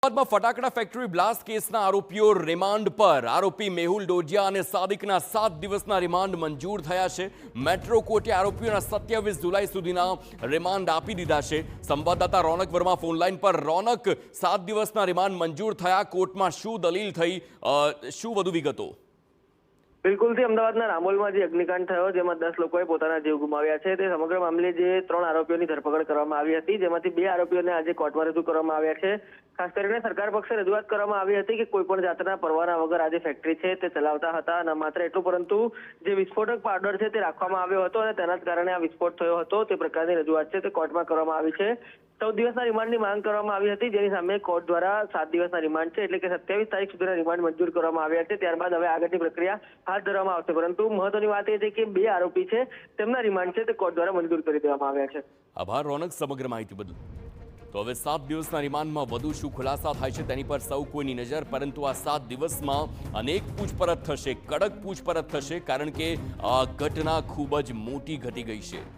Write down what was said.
અમદાવાદમાં ફટાકડા factory blast કેસના આરોપીઓ રિમાન્ડ પર આરોપી મેહુલ ડોડિયા અને સાદિકના 7 દિવસના રિમાન્ડ મંજૂર થયા છે। મેટ્રો કોર્ટે આરોપીઓના 27 જુલાઈ સુધીના રિમાન્ડ આપી દીધા છે। સંવાદદાતા રોનક વર્મા ફોનલાઈન પર। રોનક, 7 દિવસના રિમાન્ડ મંજૂર થયા, કોર્ટમાં શું દલીલ થઈ, શું વધુ વિગતો? બિલકુલથી અમદાવાદના રામોલમાં જે અગ્નિકાંડ થયો જેમાં 10 લોકોએ પોતાના જીવ ગુમાવ્યા છે તે સમગ્ર મામલે જે 3 આરોપીઓની ધરપકડ કરવામાં આવી હતી, જેમાંથી 2 આરોપીઓને આજે કોર્ટમાં રજૂ કરવામાં આવ્યા છે। ખાસ કરીને સરકાર પક્ષે રજૂઆત કરવામાં આવી હતી કે કોઈ પણ જાતના પરવાના વગર આ જે ફેક્ટરી છે તે ચલાવતા હતા। ન માત્ર એટલું પરંતુ જે વિસ્ફોટક પાવડર છે તે રાખવામાં આવ્યો હતો અને તેના જ કારણે આ વિસ્ફોટ થયો હતો તે પ્રકારની રજૂઆત છે તે કોર્ટમાં કરવામાં આવી છે। 14 દિવસના રિમાન્ડની માંગ કરવામાં આવી હતી, જેની સામે કોર્ટ દ્વારા 7 દિવસના રિમાન્ડ છે એટલે કે 27 તારીખ સુધીના રિમાન્ડ મંજૂર કરવામાં આવ્યા છે। ત્યારબાદ હવે આગળની પ્રક્રિયા હાથ ધરવામાં આવશે, પરંતુ મહત્વની વાત એ છે કે 2 આરોપી છે તેમના રિમાન્ડ છે તે કોર્ટ દ્વારા મંજૂર કરી દેવામાં આવ્યા છે। આભાર રોનક, સમગ્ર માહિતી બદલ। તો હવે 7 દિવસના રિમાન્ડમાં વધુ શું ખુલાસા થાય છે તેની પર સૌ કોઈની નજર, પરંતુ આ 7 દિવસમાં અનેક પૂછપરછ થશે, કડક પૂછપરછ થશે, કારણ કે આ ઘટના ખૂબ જ મોટી ઘટી ગઈ છે।